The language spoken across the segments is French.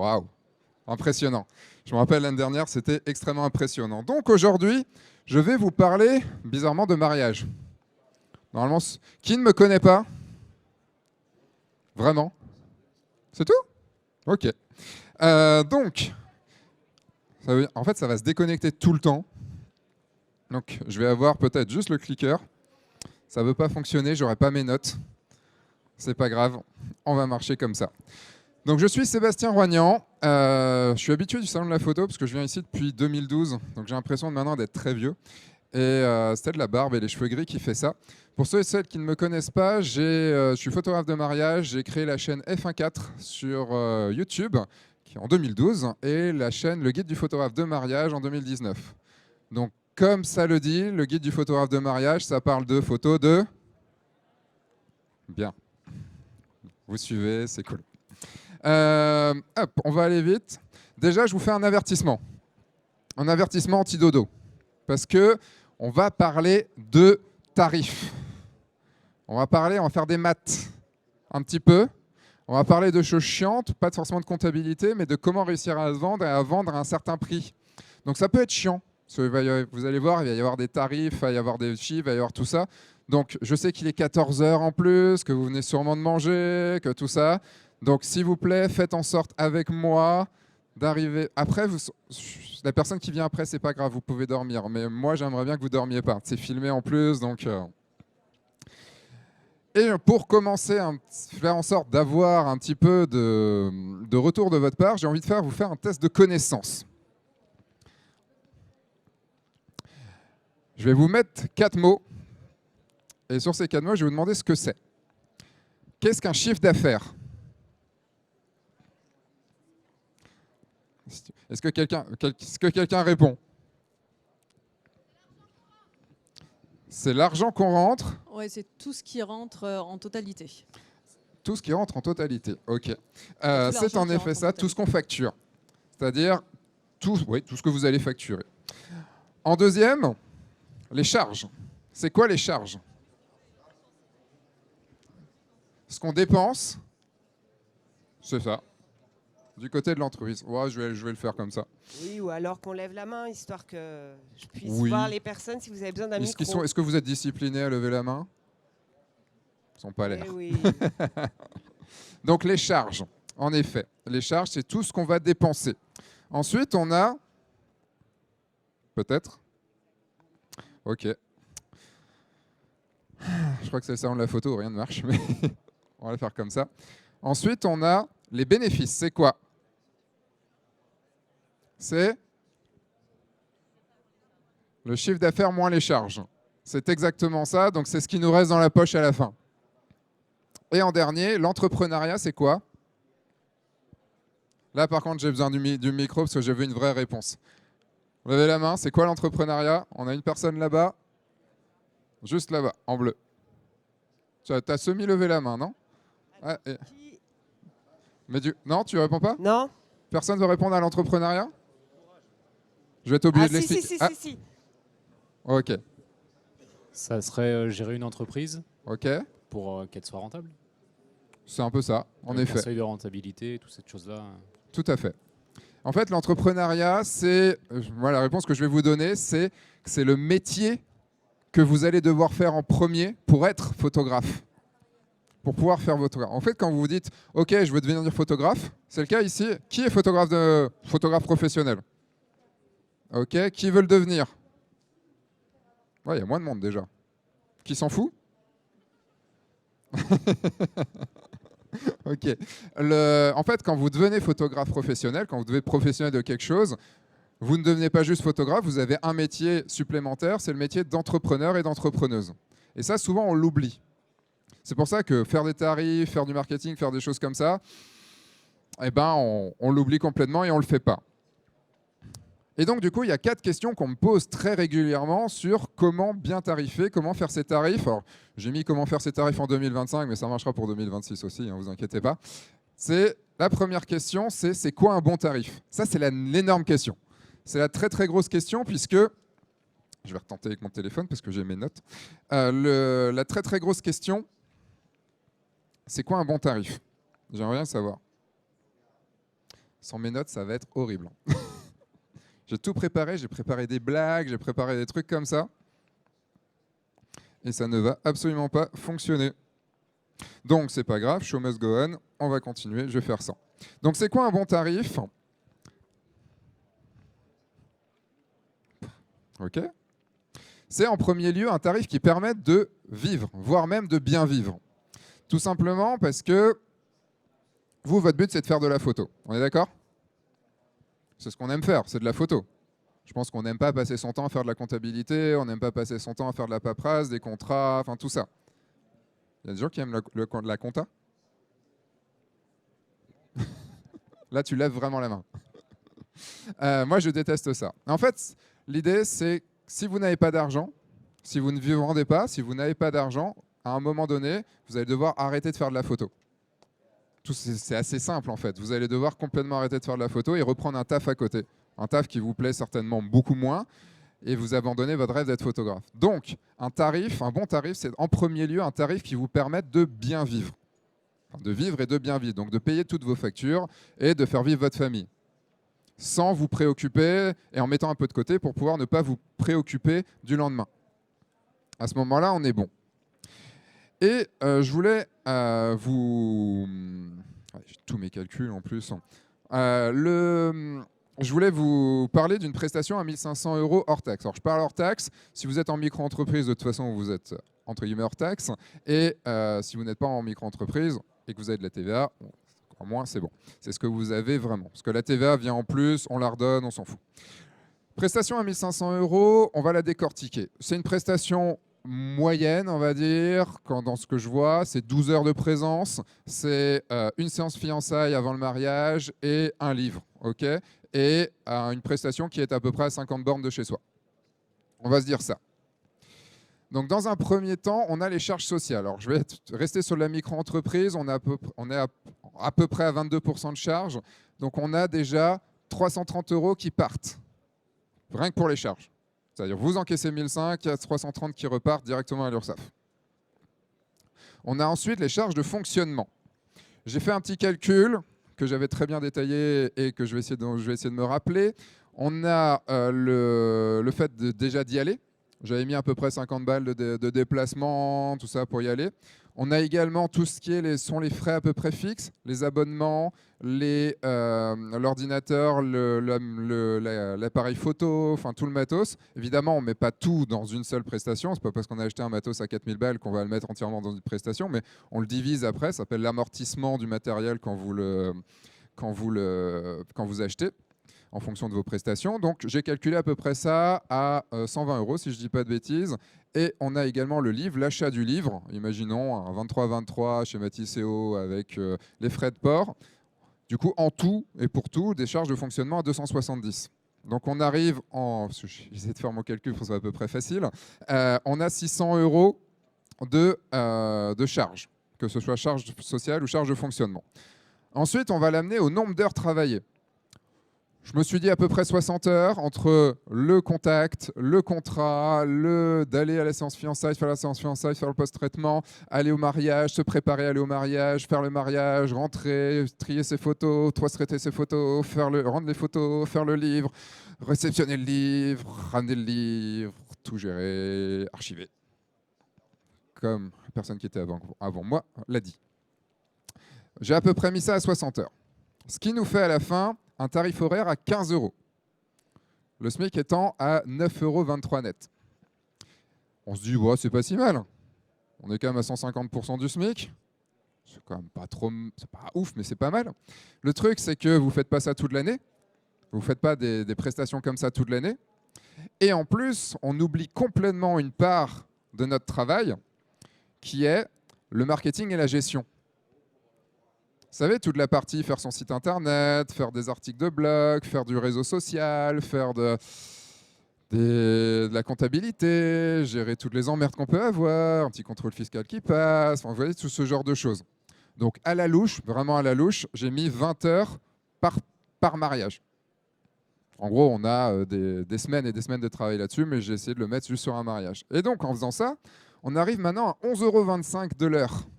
Waouh, impressionnant. Je me rappelle l'année dernière, c'était extrêmement impressionnant. Donc aujourd'hui, je vais vous parler bizarrement de mariage. Normalement, qui ne me connaît pas? Vraiment? C'est tout? Ok. Donc, en fait, ça va se déconnecter tout le temps. Donc, je vais avoir peut-être juste le clicker. Ça ne veut pas fonctionner, j'aurai pas mes notes. C'est pas grave, on va marcher comme ça. Donc, je suis Sébastien Roignan. Je suis habitué du salon de la photo parce que je viens ici depuis 2012. Donc, j'ai l'impression maintenant d'être très vieux. Et c'était de la barbe et les cheveux gris qui fait ça. Pour ceux et celles qui ne me connaissent pas, je suis photographe de mariage. J'ai créé la chaîne F1.4 sur YouTube en 2012 et la chaîne Le Guide du photographe de mariage en 2019. Donc, comme ça le dit, le Guide du photographe de mariage, ça parle de photos de... Bien. Vous suivez, c'est cool. Hop, on va aller vite. Déjà, je vous fais un avertissement. Un avertissement anti-dodo. Parce que on va parler de tarifs. On va faire des maths un petit peu. On va parler de choses chiantes, pas forcément de comptabilité, mais de comment réussir à se vendre et à vendre à un certain prix. Donc ça peut être chiant. Vous allez voir, il va y avoir des tarifs, il va y avoir des chiffres, il va y avoir tout ça. Donc je sais qu'il est 14 heures en plus, que vous venez sûrement de manger, que tout ça. Donc s'il vous plaît, faites en sorte avec moi d'arriver. Après, la personne qui vient après, c'est pas grave, vous pouvez dormir. Mais moi, j'aimerais bien que vous dormiez pas. C'est filmé en plus, donc... Et pour commencer à faire en sorte d'avoir un petit peu de retour de votre part, j'ai envie de vous faire un test de connaissance. Je vais vous mettre 4 mots. Et sur ces 4 mots, je vais vous demander ce que c'est. Qu'est-ce qu'un chiffre d'affaires? Est-ce que quelqu'un répond? C'est l'argent qu'on rentre. Oui, c'est tout ce qui rentre en totalité. Tout ce qui rentre en totalité, ok. Tout C'est en effet ça, tout ce qu'on facture. C'est-à-dire tout ce que vous allez facturer. En deuxième, les charges. C'est quoi les charges? Ce qu'on dépense, c'est ça. Du côté de l'entreprise. Ouais, je vais le faire comme ça. Oui, ou alors qu'on lève la main, histoire que je puisse Oui. voir les personnes si vous avez besoin d'un micro. Est-ce que vous êtes disciplinés à lever la main? Ils ne sont pas l'air. Oui. Donc les charges, en effet. Les charges, c'est tout ce qu'on va dépenser. Ensuite, on a... Peut-être? Ok. Je crois que c'est le salon de la photo, rien ne marche, mais on va le faire comme ça. Ensuite, on a les bénéfices. C'est quoi? C'est le chiffre d'affaires moins les charges. C'est exactement ça, donc c'est ce qui nous reste dans la poche à la fin. Et en dernier, l'entrepreneuriat, c'est quoi? Là, par contre, j'ai besoin du micro parce que j'ai vu une vraie réponse. Levez la main, c'est quoi l'entrepreneuriat? On a une personne là-bas, juste là-bas, en bleu. Tu as semi-levé la main, non? Ah, non, tu réponds pas? Non. Personne ne veut répondre à l'entrepreneuriat? Je vais être obligé de l'expliquer. Si. Ok. Ça serait gérer une entreprise Ok. pour qu'elle soit rentable. C'est un peu ça, en Avec effet. un seuil de rentabilité, toutes ces choses-là. Tout à fait. En fait, l'entrepreneuriat, c'est... la réponse que je vais vous donner, c'est que c'est le métier que vous allez devoir faire en premier pour être photographe. Pour pouvoir faire photographe. En fait, quand vous vous dites « Ok, je veux devenir photographe », c'est le cas ici. Qui est photographe professionnel? Ok, qui veut le devenir? Ouais, il y a moins de monde déjà. Qui s'en fout? Ok. En fait, quand vous devenez photographe professionnel, quand vous devenez professionnel de quelque chose, vous ne devenez pas juste photographe, vous avez un métier supplémentaire, c'est le métier d'entrepreneur et d'entrepreneuse. Et ça, souvent, on l'oublie. C'est pour ça que faire des tarifs, faire du marketing, faire des choses comme ça, eh ben, on l'oublie complètement et on ne le fait pas. Et donc, du coup, il y a 4 questions qu'on me pose très régulièrement sur comment bien tarifer, comment faire ses tarifs. Alors, j'ai mis comment faire ses tarifs en 2025, mais ça marchera pour 2026 aussi, hein, vous inquiétez pas. La première question, c'est quoi un bon tarif? Ça, c'est l'énorme question. C'est la très, très grosse question, puisque... Je vais retenter avec mon téléphone, parce que j'ai mes notes. La très, très grosse question, c'est quoi un bon tarif? J'aimerais bien savoir. Sans mes notes, ça va être horrible. J'ai tout préparé, j'ai préparé des blagues, j'ai préparé des trucs comme ça. Et ça ne va absolument pas fonctionner. Donc, c'est pas grave, show must go on, on va continuer, je vais faire ça. Donc, c'est quoi un bon tarif? Ok. C'est en premier lieu un tarif qui permette de vivre, voire même de bien vivre. Tout simplement parce que vous, votre but, c'est de faire de la photo. On est d'accord? C'est ce qu'on aime faire, c'est de la photo. Je pense qu'on n'aime pas passer son temps à faire de la comptabilité, on n'aime pas passer son temps à faire de la paperasse, des contrats, enfin tout ça. Il y a des gens qui aiment la compta? Là, tu lèves vraiment la main. Moi, je déteste ça. En fait, l'idée, c'est si vous n'avez pas d'argent, si vous ne vous vendez pas, si vous n'avez pas d'argent, à un moment donné, vous allez devoir arrêter de faire de la photo. C'est assez simple, en fait. Vous allez devoir complètement arrêter de faire de la photo et reprendre un taf à côté. Un taf qui vous plaît certainement beaucoup moins, et vous abandonnez votre rêve d'être photographe. Donc, un bon tarif, c'est en premier lieu un tarif qui vous permette de bien vivre. Enfin, de vivre et de bien vivre. Donc, de payer toutes vos factures et de faire vivre votre famille. Sans vous préoccuper et en mettant un peu de côté pour pouvoir ne pas vous préoccuper du lendemain. À ce moment-là, on est bon. Et je voulais vous... J'ai tous mes calculs en plus. Je voulais vous parler d'une prestation à 1 500 € hors taxe. Alors, je parle hors taxe. Si vous êtes en micro-entreprise, de toute façon, vous êtes entre guillemets hors taxe. Et si vous n'êtes pas en micro-entreprise et que vous avez de la TVA, au moins, c'est bon. C'est ce que vous avez vraiment. Parce que la TVA vient en plus, on la redonne, on s'en fout. Prestation à 1 500 €, on va la décortiquer. C'est une prestation moyenne, on va dire, dans ce que je vois, c'est 12 heures de présence, c'est une séance fiançailles avant le mariage et un livre, ok, et une prestation qui est à peu près à 50 bornes de chez soi. On va se dire ça. Donc, dans un premier temps, on a les charges sociales. Alors, je vais rester sur la micro-entreprise, on est à peu près à 22% de charges, donc on a déjà 330 € qui partent, rien que pour les charges. C'est-à-dire vous encaissez 1005, il y a 330 qui repartent directement à l'URSSAF. On a ensuite les charges de fonctionnement. J'ai fait un petit calcul que j'avais très bien détaillé et que je vais essayer de me rappeler. On a le fait déjà d'y aller. J'avais mis à peu près 50 balles de déplacement, tout ça pour y aller. On a également tout ce qui sont les frais à peu près fixes, les abonnements, l'ordinateur, l'appareil photo, enfin tout le matos. Évidemment, on ne met pas tout dans une seule prestation. Ce n'est pas parce qu'on a acheté un matos à 4000 balles qu'on va le mettre entièrement dans une prestation, mais on le divise après. Ça s'appelle l'amortissement du matériel quand vous achetez, en fonction de vos prestations. Donc, j'ai calculé à peu près ça à 120 € si je ne dis pas de bêtises. Et on a également le livre, l'achat du livre. Imaginons un 23-23 chez Matisseo avec les frais de port. Du coup, en tout et pour tout, des charges de fonctionnement à 270. Donc, on arrive j'essaie de faire mon calcul pour que ce soit à peu près facile. On a 600 € de charges, que ce soit charge sociale ou charge de fonctionnement. Ensuite, on va l'amener au nombre d'heures travaillées. Je me suis dit à peu près 60 heures entre le contact, le contrat, d'aller à la séance fiançailles, faire la séance fiançailles, faire le post-traitement, aller au mariage, se préparer à aller au mariage, faire le mariage, rentrer, trier ses photos, traiter ses photos, rendre les photos, faire le livre, réceptionner le livre, ramener le livre, tout gérer, archiver. Comme la personne qui était avant moi l'a dit. J'ai à peu près mis ça à 60 heures. Ce qui nous fait à la fin un tarif horaire à 15 €. Le SMIC étant à 9,23 € net. On se dit, ouais, c'est pas si mal. On est quand même à 150% du SMIC. C'est quand même pas trop, c'est pas ouf, mais c'est pas mal. Le truc, c'est que vous ne faites pas ça toute l'année. Vous ne faites pas des prestations comme ça toute l'année. Et en plus, on oublie complètement une part de notre travail qui est le marketing et la gestion. Vous savez, toute la partie faire son site internet, faire des articles de blog, faire du réseau social, faire de la comptabilité, gérer toutes les emmerdes qu'on peut avoir, un petit contrôle fiscal qui passe, enfin, vous voyez, tout ce genre de choses. Donc à la louche, vraiment à la louche, j'ai mis 20 heures par mariage. En gros, on a des semaines et des semaines de travail là-dessus, mais j'ai essayé de le mettre juste sur un mariage. Et donc, en faisant ça, on arrive maintenant à 11,25 € de l'heure.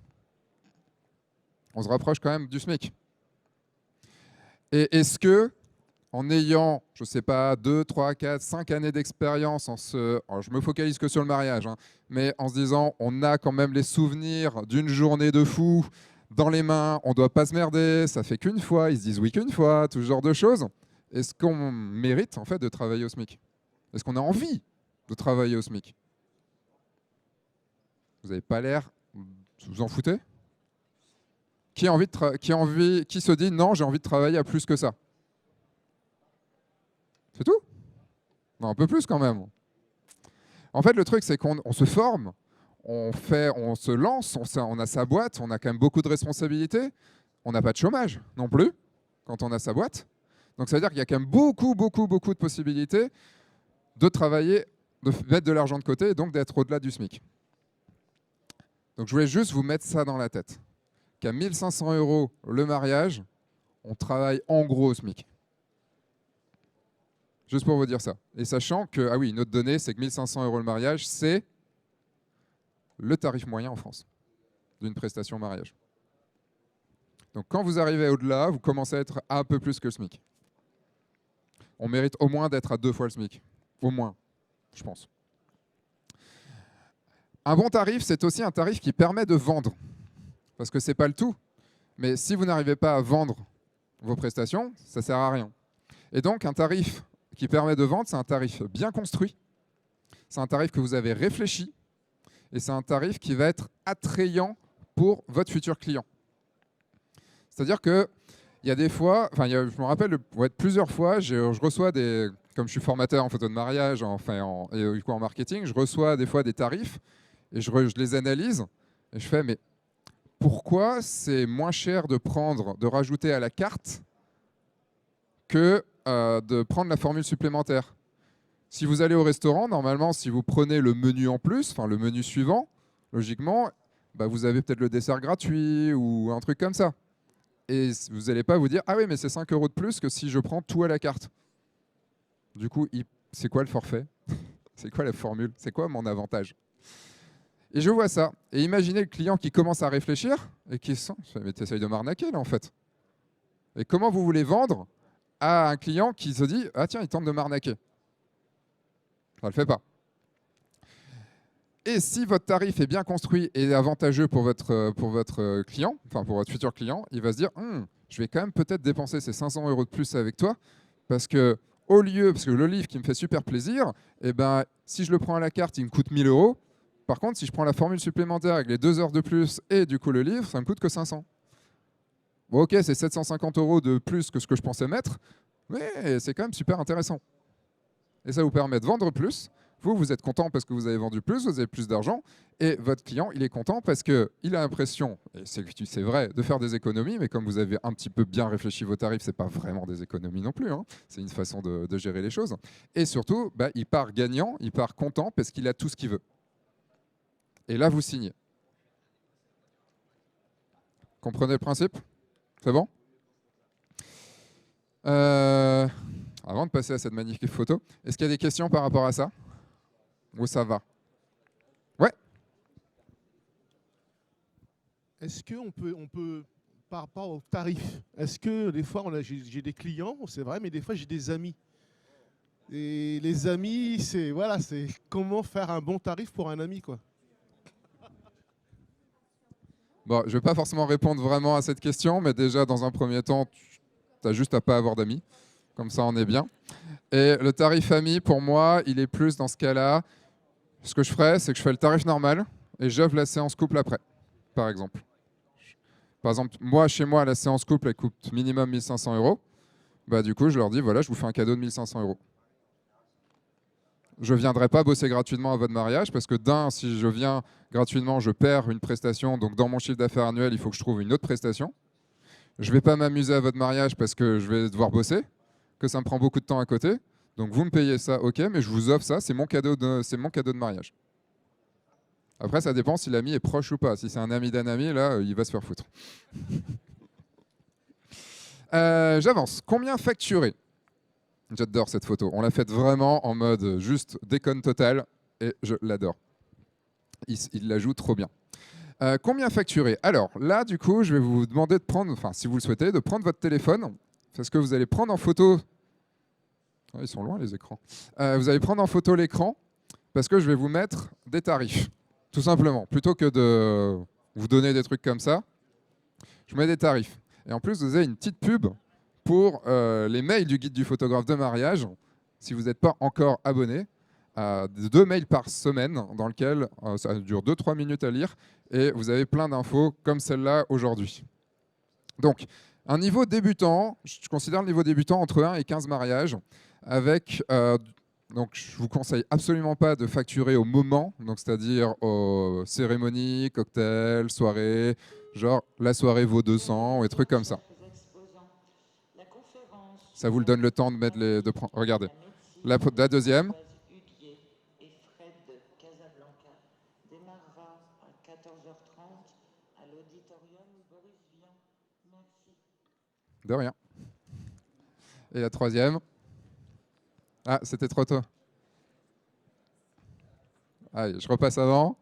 On se rapproche quand même du SMIC. Et est-ce que, en ayant, je ne sais pas, 2, 3, 4, 5 années d'expérience, alors je me focalise que sur le mariage, hein, mais en se disant, on a quand même les souvenirs d'une journée de fou dans les mains, on ne doit pas se merder, ça fait qu'une fois, ils se disent oui qu'une fois, tout ce genre de choses. Est-ce qu'on mérite en fait de travailler au SMIC? Est-ce qu'on a envie de travailler au SMIC? Vous n'avez pas l'air, vous en foutez? Qui se dit non, j'ai envie de travailler à plus que ça? C'est tout? Non, un peu plus quand même. En fait, le truc, c'est qu'on se forme, on se lance, on a sa boîte, on a quand même beaucoup de responsabilités. On n'a pas de chômage non plus quand on a sa boîte. Donc ça veut dire qu'il y a quand même beaucoup de possibilités de travailler, de mettre de l'argent de côté et donc d'être au-delà du SMIC. Donc je voulais juste vous mettre ça dans la tête. Qu'à 1 500 € le mariage, on travaille en gros au SMIC. Juste pour vous dire ça. Et sachant que, ah oui, une autre donnée, c'est que 1 500 € le mariage, c'est le tarif moyen en France d'une prestation mariage. Donc quand vous arrivez au-delà, vous commencez à être un peu plus que le SMIC. On mérite au moins d'être à 2 fois le SMIC. Au moins, je pense. Un bon tarif, c'est aussi un tarif qui permet de vendre. Parce que ce n'est pas le tout. Mais si vous n'arrivez pas à vendre vos prestations, ça ne sert à rien. Et donc, un tarif qui permet de vendre, c'est un tarif bien construit. C'est un tarif que vous avez réfléchi. Et c'est un tarif qui va être attrayant pour votre futur client. C'est-à-dire qu'il y a des fois, je me rappelle plusieurs fois, je reçois des, comme je suis formateur en photo de mariage et du coup en marketing, je reçois des fois des tarifs et je les analyse et je fais mais pourquoi c'est moins cher de rajouter à la carte que de prendre la formule supplémentaire? Si vous allez au restaurant, normalement, si vous prenez le menu en plus, enfin le menu suivant, logiquement, vous avez peut-être le dessert gratuit ou un truc comme ça. Et vous n'allez pas vous dire « Ah oui, mais c'est 5 € de plus que si je prends tout à la carte. » Du coup, c'est quoi le forfait? C'est quoi la formule? C'est quoi mon avantage? Et je vois ça. Et imaginez le client qui commence à réfléchir et qui sent « Mais t'essayes de m'arnaquer là en fait. » Et comment vous voulez vendre à un client qui se dit « Ah tiens, il tente de m'arnaquer. » Ça ne le fait pas. Et si votre tarif est bien construit et avantageux pour votre client, enfin pour votre futur client, il va se dire je vais quand même peut-être dépenser ces 500 € de plus avec toi parce que le livre qui me fait super plaisir, si je le prends à la carte, il me coûte 1 000 €. Par contre, si je prends la formule supplémentaire avec les 2 heures de plus et du coup le livre, ça me coûte que 500. Bon, ok, c'est 750 € de plus que ce que je pensais mettre, mais c'est quand même super intéressant. Et ça vous permet de vendre plus. Vous êtes content parce que vous avez vendu plus, vous avez plus d'argent, et votre client, il est content parce qu'il a l'impression, et c'est vrai, de faire des économies, mais comme vous avez un petit peu bien réfléchi vos tarifs, ce n'est pas vraiment des économies non plus, hein. C'est une façon de gérer les choses. Et surtout, il part gagnant, il part content parce qu'il a tout ce qu'il veut. Et là, vous signez. Comprenez le principe? C'est bon? Avant de passer à cette magnifique photo, est-ce qu'il y a des questions par rapport à ça? Ou ça va? Ouais. Est-ce qu'on peut, par rapport au tarif, est-ce que des fois, j'ai des clients, c'est vrai, mais des fois, j'ai des amis. Et les amis, c'est comment faire un bon tarif pour un ami, quoi. Bon, je ne vais pas forcément répondre vraiment à cette question, mais déjà, dans un premier temps, tu n'as juste à pas avoir d'amis. Comme ça, on est bien. Et le tarif ami, pour moi, il est plus dans ce cas-là. Ce que je ferais, c'est que je fais le tarif normal et j'offre la séance couple après, par exemple. Par exemple, chez moi, la séance couple, elle coûte minimum 1 500 €. Du coup, je leur dis, voilà, je vous fais un cadeau de 1 500 €. Je ne viendrai pas bosser gratuitement à votre mariage parce que si je viens gratuitement, je perds une prestation. Donc, dans mon chiffre d'affaires annuel, il faut que je trouve une autre prestation. Je ne vais pas m'amuser à votre mariage parce que je vais devoir bosser, que ça me prend beaucoup de temps à côté. Donc, vous me payez ça, ok, mais je vous offre ça, c'est mon cadeau de mariage. Après, ça dépend si l'ami est proche ou pas. Si c'est un ami d'un ami, là, il va se faire foutre. J'avance. Combien facturer? J'adore cette photo. On l'a faite vraiment en mode juste déconne total et je l'adore. Il la joue trop bien. Combien facturer? Alors là, du coup, je vais vous demander de prendre, si vous le souhaitez, de prendre votre téléphone. parce que vous allez prendre en photo... Ah, ils sont loin les écrans. Vous allez prendre en photo l'écran parce que je vais vous mettre des tarifs, tout simplement. Plutôt que de vous donner des trucs comme ça, je mets des tarifs. Et en plus, vous avez une petite pub pour les mails du guide du photographe de mariage. Si vous n'êtes pas encore abonné, 2 mails par semaine dans lequel ça dure 2-3 minutes à lire et vous avez plein d'infos comme celle-là aujourd'hui. Donc, un niveau débutant, je considère le niveau débutant entre 1 et 15 mariages avec... donc, je ne vous conseille absolument pas de facturer au moment, donc c'est-à-dire aux cérémonies, cocktails, soirées, genre la soirée vaut 200 ou des trucs comme ça. Ça vous donne le temps de mettre les... Regardez. La deuxième. De rien. Et la troisième. Ah, c'était trop tôt. Allez, je repasse avant.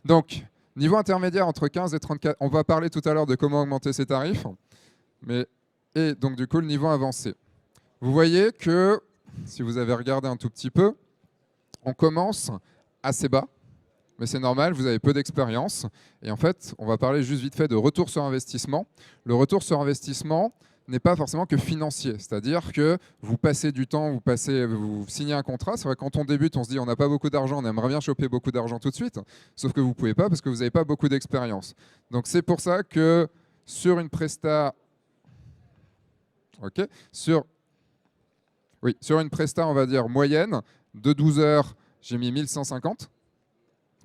Donc, niveau intermédiaire entre 15 et 34. On va parler tout à l'heure de comment augmenter ces tarifs. Et donc, du coup, le niveau avancé. Vous voyez que, si vous avez regardé un tout petit peu, on commence assez bas. Mais c'est normal, vous avez peu d'expérience. Et en fait, on va parler juste vite fait de retour sur investissement. Le retour sur investissement n'est pas forcément que financier. C'est-à-dire que vous passez du temps, vous signez un contrat. C'est vrai que quand on débute, on se dit on n'a pas beaucoup d'argent, on aimerait bien choper beaucoup d'argent tout de suite. Sauf que vous ne pouvez pas parce que vous n'avez pas beaucoup d'expérience. Donc c'est pour ça que sur une presta... OK, sur une presta, on va dire moyenne, de 12 heures, j'ai mis 1150.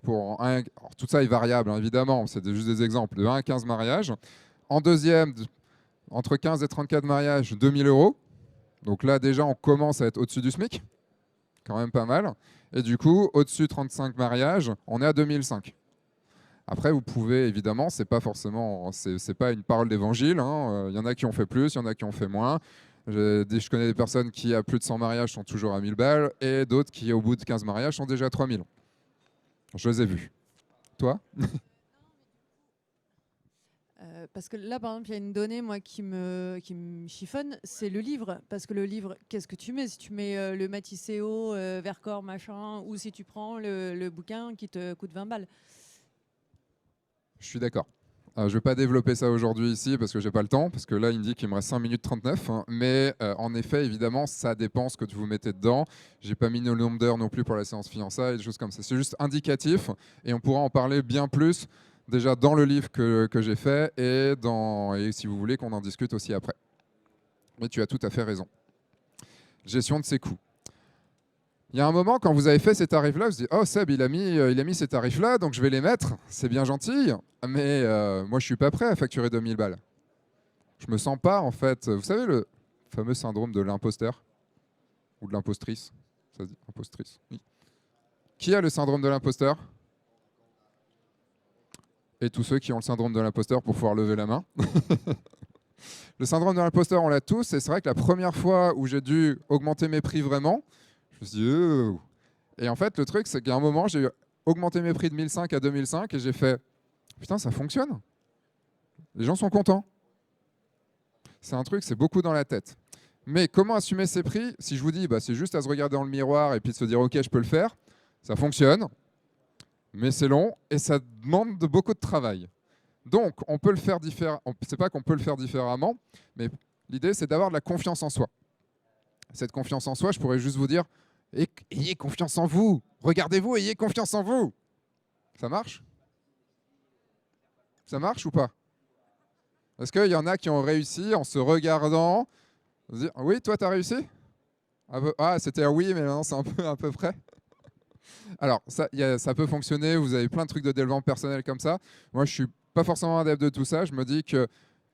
Alors, tout ça est variable, hein, évidemment, c'est juste des exemples, de 1 à 15 mariages. En deuxième, entre 15 et 34 mariages, 2000 €. Donc là, déjà, on commence à être au-dessus du SMIC, quand même pas mal. Et du coup, au-dessus de 35 mariages, on est à 2005. Après, vous pouvez, évidemment, c'est pas une parole d'évangile. Hein. Il y en a qui ont fait plus, il y en a qui ont fait moins. Je connais des personnes qui, à plus de 100 mariages, sont toujours à 1000 balles, et d'autres qui, au bout de 15 mariages, sont déjà à 3000. Je les ai vus. Toi ? Parce que là, par exemple, il y a une donnée moi, qui me chiffonne, c'est le livre. Parce que le livre, qu'est-ce que tu mets ? Si tu mets le Matisséo, Vercors, machin, ou si tu prends le bouquin qui te coûte 20 balles. Je suis d'accord. Je ne vais pas développer ça aujourd'hui ici parce que j'ai pas le temps, parce que là, il me dit qu'il me reste 5 minutes 39. Hein, mais en effet, évidemment, ça dépend ce que vous mettez dedans. Je n'ai pas mis le nombre d'heures non plus pour la séance fiançailles, des choses comme ça. C'est juste indicatif et on pourra en parler bien plus déjà dans le livre que j'ai fait et si vous voulez qu'on en discute aussi après. Mais tu as tout à fait raison. Gestion de ses coûts. Il y a un moment, quand vous avez fait ces tarifs-là, vous vous dites « Oh, Seb, il a mis ces tarifs-là, donc je vais les mettre. C'est bien gentil, mais moi, je ne suis pas prêt à facturer 2000 balles. » Je ne me sens pas, en fait... Vous savez, le fameux syndrome de l'imposteur ou de l'impostrice. Ça se dit impostrice, oui. Qui a le syndrome de l'imposteur ? Et tous ceux qui ont le syndrome de l'imposteur pour pouvoir lever la main. Le syndrome de l'imposteur, on l'a tous. Et c'est vrai que la première fois où j'ai dû augmenter mes prix vraiment, je me suis dit, oh. Et en fait, le truc, c'est qu'à un moment, j'ai augmenté mes prix de 1005 à 2005 et j'ai fait, putain, ça fonctionne. Les gens sont contents. C'est un truc, c'est beaucoup dans la tête. Mais comment assumer ces prix ? Si je vous dis, bah, c'est juste à se regarder dans le miroir et puis de se dire, OK, je peux le faire, ça fonctionne, mais c'est long et ça demande beaucoup de travail. Donc, on peut le faire différemment. C'est pas qu'on peut le faire différemment, mais l'idée, c'est d'avoir de la confiance en soi. Cette confiance en soi, je pourrais juste vous dire, ayez confiance en vous. Regardez-vous, ayez confiance en vous. Ça marche ? Ça marche ou pas ? Est-ce qu'il y en a qui ont réussi en se regardant ? Oui, toi, tu as réussi ? Ah, c'était un oui, mais non, c'est un peu à peu près. Alors, ça peut fonctionner. Vous avez plein de trucs de développement personnel comme ça. Moi, je ne suis pas forcément adepte de tout ça. Je me dis que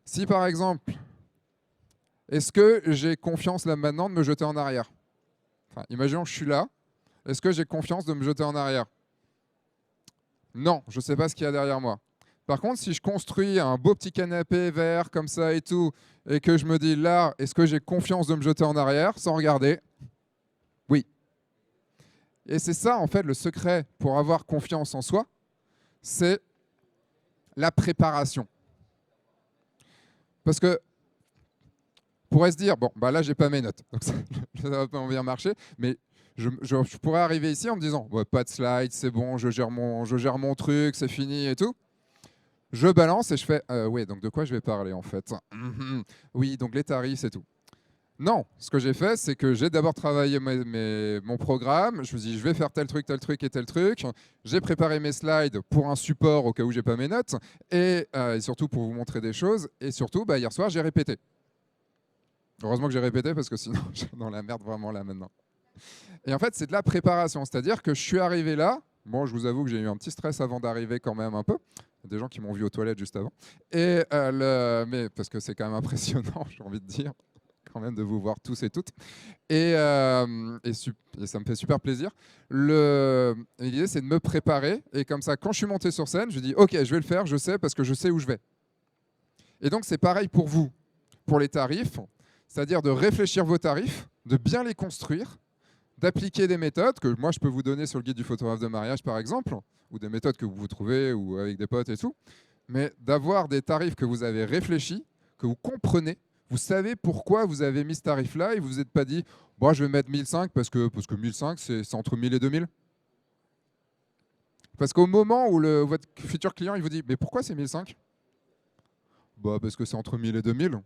si, par exemple, est-ce que j'ai confiance là maintenant de me jeter en arrière ? Enfin, imaginons que je suis là. Est-ce que j'ai confiance de me jeter en arrière ? Non, je ne sais pas ce qu'il y a derrière moi. Par contre, si je construis un beau petit canapé vert comme ça et tout, et que je me dis là, est-ce que j'ai confiance de me jeter en arrière sans regarder ? Oui. Et c'est ça, en fait, le secret pour avoir confiance en soi, c'est la préparation. Parce que pourrait se dire, bon, bah là, j'ai pas mes notes, donc ça va pas bien marcher, mais je pourrais arriver ici en me disant, ouais, pas de slide, c'est bon, je gère mon truc, c'est fini et tout. Je balance et je fais, oui, donc de quoi je vais parler en fait? Oui, donc les tarifs, c'est tout. Non, ce que j'ai fait, c'est que j'ai d'abord travaillé mon programme. Je me suis dit, je vais faire tel truc et tel truc. J'ai préparé mes slides pour un support au cas où j'ai pas mes notes et surtout pour vous montrer des choses. Et surtout, bah, hier soir, j'ai répété. Heureusement que j'ai répété parce que sinon, je suis dans la merde vraiment là maintenant. Et en fait, c'est de la préparation. C'est-à-dire que je suis arrivé là. Bon, je vous avoue que j'ai eu un petit stress avant d'arriver quand même un peu. Il y a des gens qui m'ont vu aux toilettes juste avant. Mais parce que c'est quand même impressionnant, j'ai envie de dire, quand même de vous voir tous et toutes. Et ça me fait super plaisir. L'idée, c'est de me préparer. Et comme ça, quand je suis monté sur scène, je dis, OK, je vais le faire, je sais, parce que je sais où je vais. Et donc, c'est pareil pour vous, pour les tarifs. C'est-à-dire de réfléchir vos tarifs, de bien les construire, d'appliquer des méthodes que moi, je peux vous donner sur le guide du photographe de mariage, par exemple, ou des méthodes que vous trouvez ou avec des potes et tout, mais d'avoir des tarifs que vous avez réfléchis, que vous comprenez, vous savez pourquoi vous avez mis ce tarif-là et vous vous êtes pas dit bon, je vais mettre 1005 parce que 1005, c'est entre 1000 et 2000. Parce qu'au moment où votre futur client il vous dit mais pourquoi c'est 1005 ? Bah, parce que c'est entre 1000 et 2000.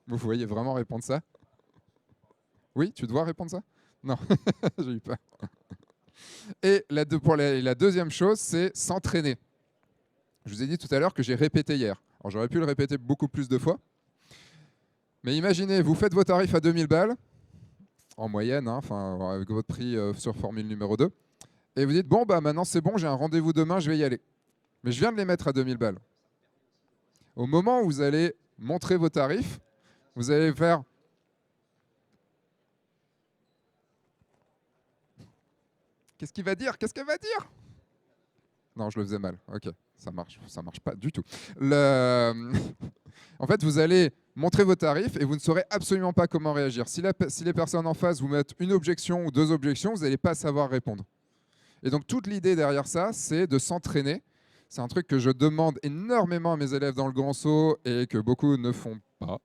Vous voyez vraiment répondre ça ? Oui, tu dois répondre ça ? Non, j'ai eu peur. Et la deuxième chose, c'est s'entraîner. Je vous ai dit tout à l'heure que j'ai répété hier. Alors j'aurais pu le répéter beaucoup plus de fois. Mais imaginez, vous faites vos tarifs à 2000 balles, en moyenne, hein, avec votre prix sur formule numéro 2, et vous dites, bon, bah maintenant c'est bon, j'ai un rendez-vous demain, je vais y aller. Mais je viens de les mettre à 2000 balles. Au moment où vous allez montrer vos tarifs, vous allez faire... Qu'est-ce qu'il va dire ? Qu'est-ce qu'elle va dire ? Non, je le faisais mal. Ok, ça marche pas du tout. En fait, vous allez montrer vos tarifs et vous ne saurez absolument pas comment réagir. Si les personnes en face vous mettent une objection ou deux objections, vous n'allez pas savoir répondre. Et donc, toute l'idée derrière ça, c'est de s'entraîner. C'est un truc que je demande énormément à mes élèves dans le grand saut et que beaucoup ne font pas.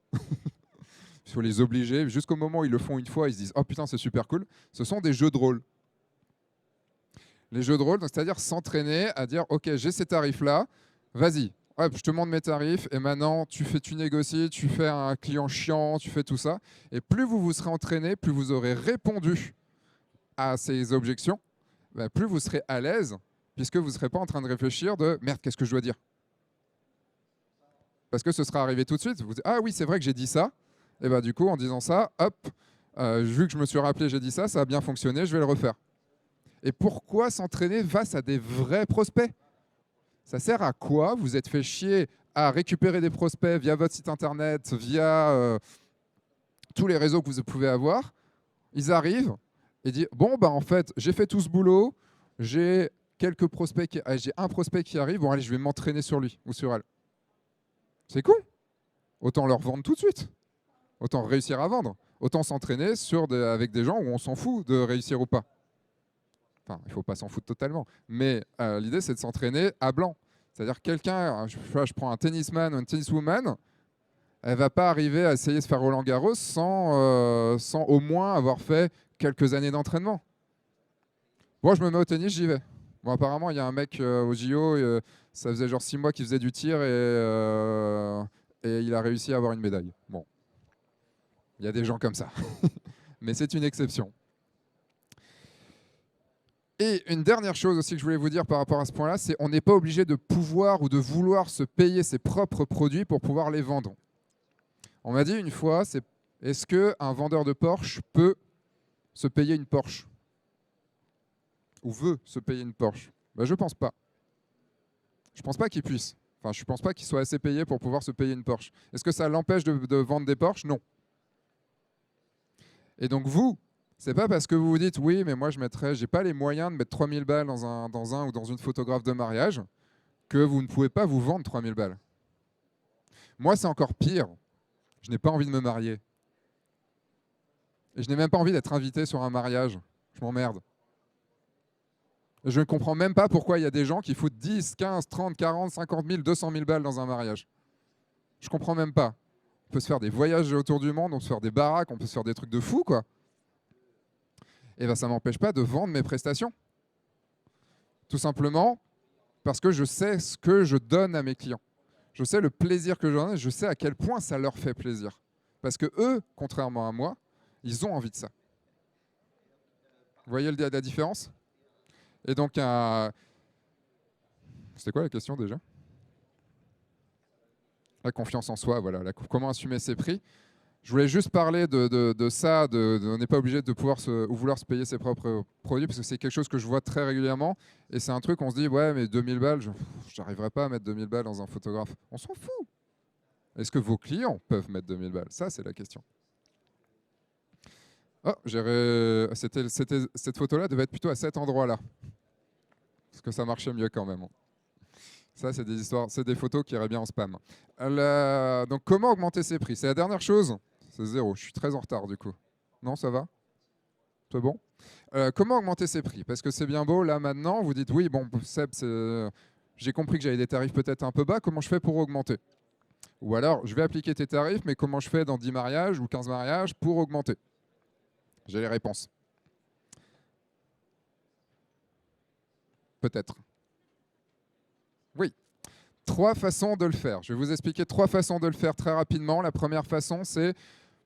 Il faut les obliger. Jusqu'au moment où ils le font une fois, ils se disent « Oh putain, c'est super cool ». Ce sont des jeux de rôle. Les jeux de rôle, c'est-à-dire s'entraîner à dire « Ok, j'ai ces tarifs-là, vas-y, hop, je te montre mes tarifs et maintenant tu négocies, tu fais un client chiant, tu fais tout ça. » Et plus vous vous serez entraîné, plus vous aurez répondu à ces objections, plus vous serez à l'aise puisque vous ne serez pas en train de réfléchir de « Merde, qu'est-ce que je dois dire ?» Parce que ce sera arrivé tout de suite. Vous dites « Ah oui, c'est vrai que j'ai dit ça. » Et bien du coup, en disant ça, hop, vu que je me suis rappelé, j'ai dit ça, ça a bien fonctionné, je vais le refaire. Et pourquoi s'entraîner face à des vrais prospects ? Ça sert à quoi ? Vous êtes fait chier à récupérer des prospects via votre site internet, via tous les réseaux que vous pouvez avoir. Ils arrivent et disent « Bon, bah, en fait, j'ai fait tout ce boulot, j'ai quelques prospects, j'ai un prospect qui arrive, bon allez, je vais m'entraîner sur lui ou sur elle. » C'est cool. Autant leur vendre tout de suite. Autant réussir à vendre. Autant s'entraîner avec des gens où on s'en fout de réussir ou pas. Enfin, il ne faut pas s'en foutre totalement. Mais l'idée, c'est de s'entraîner à blanc. C'est-à-dire quelqu'un, je prends un tennisman ou une tenniswoman, elle ne va pas arriver à essayer de faire Roland Garros sans au moins avoir fait quelques années d'entraînement. Moi, je me mets au tennis, j'y vais. Bon, apparemment, il y a un mec au JO, ça faisait genre 6 mois qu'il faisait du tir et il a réussi à avoir une médaille. Bon, il y a des gens comme ça. Mais c'est une exception. Et une dernière chose aussi que je voulais vous dire par rapport à ce point-là, c'est qu'on n'est pas obligé de pouvoir ou de vouloir se payer ses propres produits pour pouvoir les vendre. On m'a dit une fois, est-ce qu'un vendeur de Porsche peut se payer une Porsche ? Ou veut se payer une Porsche ? Ben, je ne pense pas. Je ne pense pas qu'il puisse. Enfin, je ne pense pas qu'il soit assez payé pour pouvoir se payer une Porsche. Est-ce que ça l'empêche de vendre des Porsche ? Non. Et donc vous, c'est pas parce que vous vous dites oui, mais moi j'ai pas les moyens de mettre 3000 balles dans un ou dans une photographe de mariage que vous ne pouvez pas vous vendre 3000 balles. Moi, c'est encore pire. Je n'ai pas envie de me marier. Et je n'ai même pas envie d'être invité sur un mariage. Je m'emmerde. Je ne comprends même pas pourquoi il y a des gens qui foutent 10, 15, 30, 40, 50 000, 200 000 balles dans un mariage. Je comprends même pas. peut se faire des voyages autour du monde, on peut se faire des baraques, on peut se faire des trucs de fou, quoi. Et ben ça ne m'empêche pas de vendre mes prestations. Tout simplement parce que je sais ce que je donne à mes clients. Je sais le plaisir que je donne, je sais à quel point ça leur fait plaisir. Parce que eux, contrairement à moi, ils ont envie de ça. Vous voyez la différence? Et donc, c'était quoi la question déjà? La confiance en soi, voilà. Comment assumer ses prix. Je voulais juste parler de ça, on n'est pas obligé de pouvoir ou vouloir se payer ses propres produits, parce que c'est quelque chose que je vois très régulièrement. Et c'est un truc, on se dit, ouais, mais 2000 balles, je n'arriverai pas à mettre 2000 balles dans un photographe. On s'en fout. Est-ce que vos clients peuvent mettre 2000 balles? Ça, c'est la question. Oh, cette photo-là devait être plutôt à cet endroit-là. Parce que ça marchait mieux quand même. Ça, c'est des histoires, c'est des photos qui iraient bien en spam. Donc, comment augmenter ses prix? C'est la dernière chose. C'est 0. Je suis très en retard du coup. Non, ça va? C'est bon? Comment augmenter ses prix? Parce que c'est bien beau, là maintenant, vous dites oui, bon, Seb, j'ai compris que j'avais des tarifs peut-être un peu bas, comment je fais pour augmenter? Ou alors, je vais appliquer tes tarifs, mais comment je fais dans 10 mariages ou 15 mariages pour augmenter? J'ai les réponses. Peut-être. Oui. 3 façons de le faire. Je vais vous expliquer 3 façons de le faire très rapidement. La première façon, c'est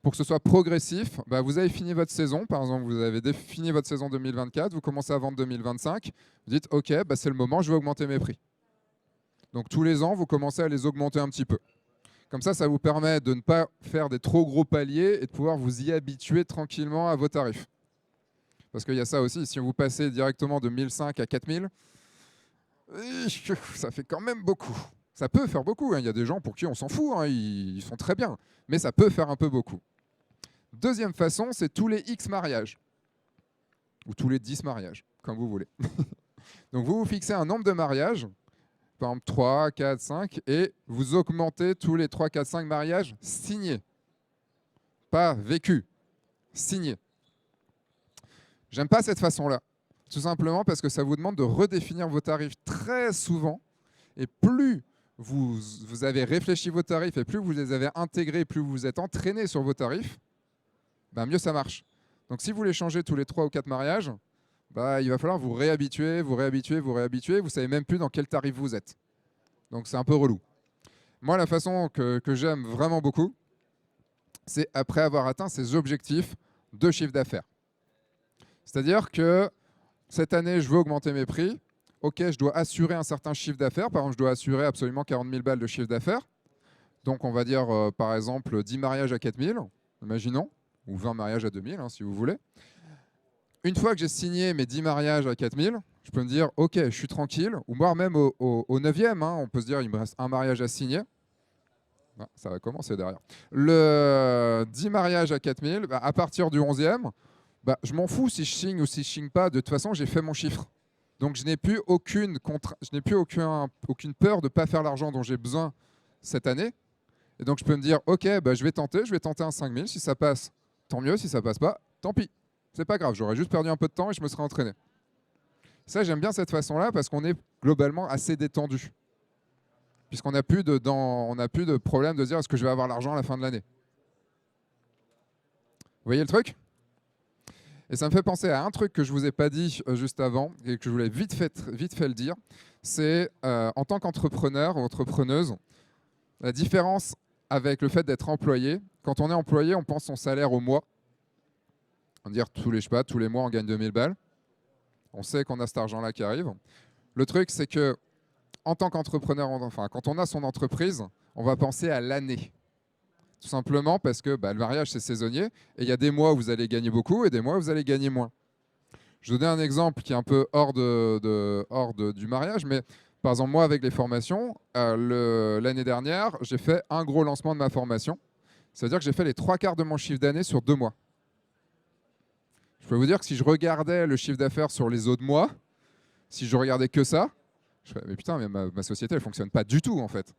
pour que ce soit progressif. Vous avez fini votre saison. Par exemple, vous avez fini votre saison 2024. Vous commencez à vendre 2025. Vous dites, OK, c'est le moment, je vais augmenter mes prix. Donc, tous les ans, vous commencez à les augmenter un petit peu. Comme ça, ça vous permet de ne pas faire des trop gros paliers et de pouvoir vous y habituer tranquillement à vos tarifs. Parce qu'il y a ça aussi, si vous passez directement de 1005 à 4000, ça fait quand même beaucoup. Ça peut faire beaucoup. Il y a des gens pour qui on s'en fout, ils sont très bien. Mais ça peut faire un peu beaucoup. Deuxième façon, c'est tous les X mariages. Ou tous les 10 mariages, comme vous voulez. Donc vous fixez un nombre de mariages, par exemple 3, 4, 5, et vous augmentez tous les 3, 4, 5 mariages signés. Pas vécus, signés. J'aime pas cette façon-là. Tout simplement parce que ça vous demande de redéfinir vos tarifs très souvent. Et plus vous avez réfléchi vos tarifs et plus vous les avez intégrés, plus vous êtes entraîné sur vos tarifs, mieux ça marche. Donc si vous les changez tous les 3 ou 4 mariages, il va falloir vous réhabituer. Vous ne savez même plus dans quel tarif vous êtes. Donc c'est un peu relou. Moi, la façon que j'aime vraiment beaucoup, c'est après avoir atteint ces objectifs de chiffre d'affaires. C'est-à-dire que cette année, je veux augmenter mes prix. OK, je dois assurer un certain chiffre d'affaires. Par exemple, je dois assurer absolument 40 000 balles de chiffre d'affaires. Donc, on va dire, par exemple, 10 mariages à 4 000, imaginons, ou 20 mariages à 2 000, si vous voulez. Une fois que j'ai signé mes 10 mariages à 4 000, je peux me dire, OK, je suis tranquille. Ou voire même au 9e, on peut se dire, il me reste un mariage à signer. Ça va commencer derrière. Le 10 mariages à 4 000, à partir du 11e, je m'en fous si je signe ou si je signe pas. De toute façon, j'ai fait mon chiffre. Donc, je n'ai plus aucune peur de ne pas faire l'argent dont j'ai besoin cette année. Et donc, je peux me dire, OK, je vais tenter un 5 000. Si ça passe, tant mieux. Si ça passe pas, tant pis. C'est pas grave, j'aurais juste perdu un peu de temps et je me serais entraîné. Ça, j'aime bien cette façon-là parce qu'on est globalement assez détendu. Puisqu'on n'a plus de problème de dire est-ce que je vais avoir l'argent à la fin de l'année. Vous voyez le truc? Et ça me fait penser à un truc que je ne vous ai pas dit juste avant et que je voulais vite fait le dire. C'est en tant qu'entrepreneur ou entrepreneuse, la différence avec le fait d'être employé. Quand on est employé, on pense son salaire au mois. On va dire tous les mois, on gagne 2000 balles. On sait qu'on a cet argent-là qui arrive. Le truc, c'est que en tant qu'entrepreneur, quand on a son entreprise, on va penser à l'année. Tout simplement parce que le mariage, c'est saisonnier. Et il y a des mois où vous allez gagner beaucoup et des mois où vous allez gagner moins. Je vais donner un exemple qui est un peu hors du mariage. Mais par exemple, moi, avec les formations, l'année dernière, j'ai fait un gros lancement de ma formation. C'est-à-dire que j'ai fait les 3/4 de mon chiffre d'année sur 2 mois. Je peux vous dire que si je regardais le chiffre d'affaires sur les autres mois, si je regardais que ça, je ferais, mais putain, mais ma société, elle ne fonctionne pas du tout, en fait.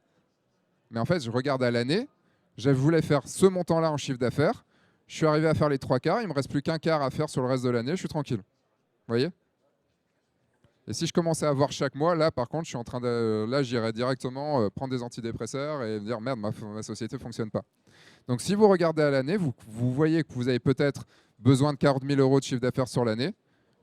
Mais en fait, je regarde à l'année, je voulais faire ce montant-là en chiffre d'affaires, je suis arrivé à faire les 3/4, il ne me reste plus qu'un quart à faire sur le reste de l'année, je suis tranquille. Vous voyez? Et si je commençais à voir chaque mois, là, par contre, je suis en train de, là, j'irais directement prendre des antidépresseurs et me dire merde, ma société ne fonctionne pas. Donc, si vous regardez à l'année, vous voyez que vous avez peut-être besoin de 40 000 euros de chiffre d'affaires sur l'année.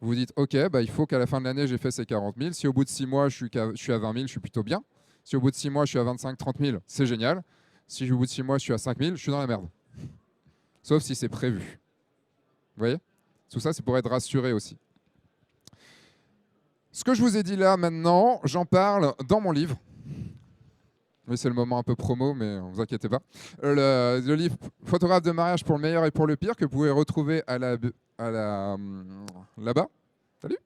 Vous vous dites, OK, bah, il faut qu'à la fin de l'année, j'ai fait ces 40 000. Si au bout de 6 mois, je suis à 20 000, je suis plutôt bien. Si au bout de 6 mois, je suis à 25 30 000, c'est génial. Si au bout de 6 mois, je suis à 5 000, je suis dans la merde. Sauf si c'est prévu. Vous voyez? Tout ça, c'est pour être rassuré aussi. Ce que je vous ai dit là, maintenant, j'en parle dans mon livre. Oui, c'est le moment un peu promo, mais ne vous inquiétez pas. Le livre « Photographe de mariage pour le meilleur et pour le pire » que vous pouvez retrouver là-bas. Salut.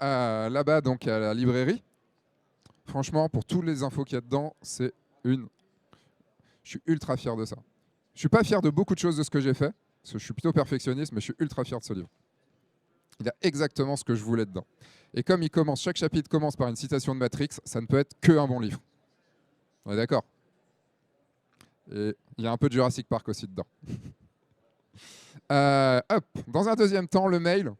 Là-bas, donc à la librairie. Franchement, pour toutes les infos qu'il y a dedans, je suis ultra fier de ça. Je ne suis pas fier de beaucoup de choses de ce que j'ai fait, parce que je suis plutôt perfectionniste, mais je suis ultra fier de ce livre. Il a exactement ce que je voulais dedans. Et comme chaque chapitre commence par une citation de Matrix, ça ne peut être qu'un bon livre. On est d'accord? Et il y a un peu de Jurassic Park aussi dedans. Dans un deuxième temps, le mail.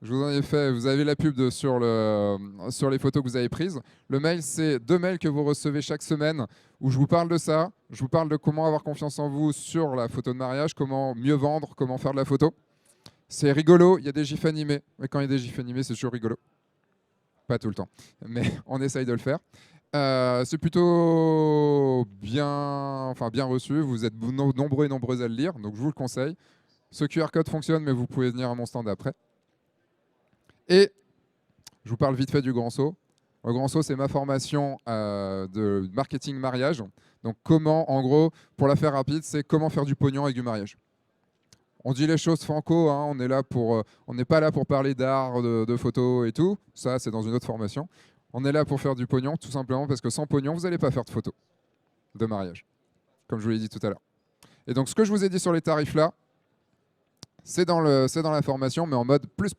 Je vous en ai fait, vous avez la pub sur les photos que vous avez prises. Le mail, c'est 2 mails que vous recevez chaque semaine où je vous parle de ça. Je vous parle de comment avoir confiance en vous sur la photo de mariage, comment mieux vendre, comment faire de la photo. C'est rigolo, il y a des gifs animés. Mais quand il y a des gifs animés, c'est toujours rigolo. Pas tout le temps, mais on essaye de le faire. C'est plutôt bien reçu. Vous êtes nombreux et nombreuses à le lire, donc je vous le conseille. Ce QR code fonctionne, mais vous pouvez venir à mon stand après. Et je vous parle vite fait du Grand Saut. Le Grand Saut, c'est ma formation de marketing mariage. Donc comment, en gros, pour la faire rapide, c'est comment faire du pognon avec du mariage. On dit les choses franco, hein, on n'est pas là pour parler d'art, de photos et tout. Ça, c'est dans une autre formation. On est là pour faire du pognon, tout simplement parce que sans pognon, vous n'allez pas faire de photos de mariage, comme je vous l'ai dit tout à l'heure. Et donc, ce que je vous ai dit sur les tarifs là, c'est dans la formation, mais en mode plus.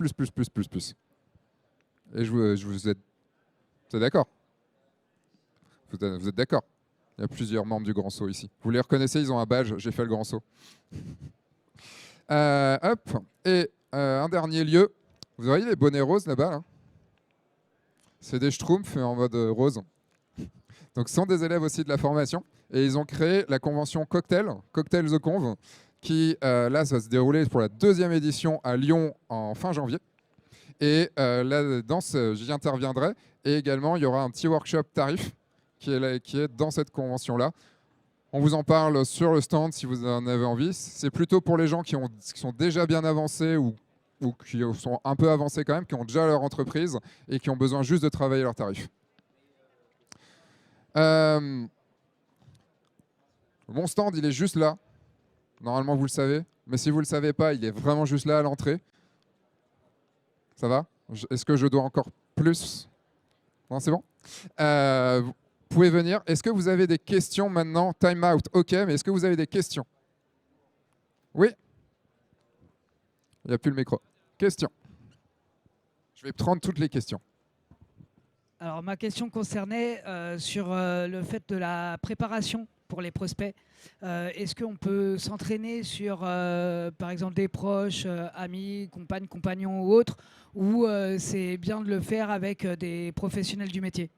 Et vous êtes d'accord? Vous êtes d'accord? Il y a plusieurs membres du Grand Saut ici. Vous les reconnaissez, ils ont un badge, j'ai fait le Grand Saut. Et un dernier lieu, vous voyez les bonnets roses là-bas là, c'est des schtroumpfs en mode rose. Donc ce sont des élèves aussi de la formation et ils ont créé la convention Cocktail The Conv, qui là ça va se dérouler pour la 2e édition à Lyon en fin janvier. Et là, j'y interviendrai. Et également, il y aura un petit workshop tarif qui est dans cette convention-là. On vous en parle sur le stand si vous en avez envie. C'est plutôt pour les gens qui sont déjà bien avancés ou qui sont un peu avancés quand même, qui ont déjà leur entreprise et qui ont besoin juste de travailler leurs tarifs. Mon stand, il est juste là. Normalement, vous le savez. Mais si vous ne le savez pas, il est vraiment juste là à l'entrée. Ça va? Est-ce que je dois encore plus? Non, c'est bon? Vous pouvez venir. Est-ce que vous avez des questions maintenant? Time out, ok, mais est-ce que vous avez des questions? Oui? Il n'y a plus le micro. Questions? Je vais prendre toutes les questions. Alors, ma question concernait sur le fait de la préparation pour les prospects. Est-ce qu'on peut s'entraîner sur, par exemple, des proches, amis, compagnes, compagnons ou autres, ou c'est bien de le faire avec des professionnels du métier?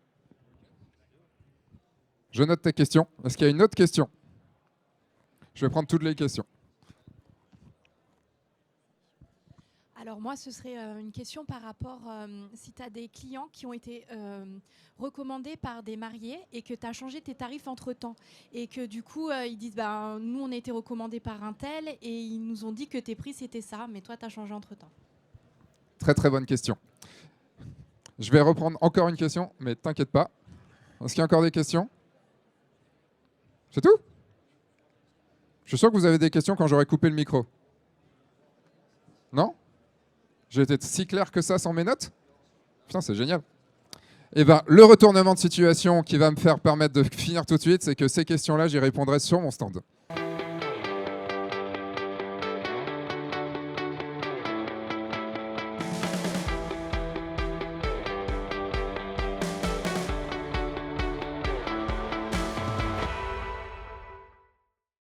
Je note ta question. Est-ce qu'il y a une autre question? Je vais prendre toutes les questions. Alors moi, ce serait une question par rapport, si tu as des clients qui ont été recommandés par des mariés et que tu as changé tes tarifs entre-temps et que du coup, ils disent, nous, on a été recommandés par un tel et ils nous ont dit que tes prix, c'était ça, mais toi, tu as changé entre-temps. Très, très bonne question. Je vais reprendre encore une question, mais t'inquiète pas. Est-ce qu'il y a encore des questions? C'est tout? Je suis sûr que vous avez des questions quand j'aurai coupé le micro. Non? J'ai été si clair que ça sans mes notes? Putain, c'est génial. Eh ben, le retournement de situation qui va me faire permettre de finir tout de suite, c'est que ces questions-là, j'y répondrai sur mon stand.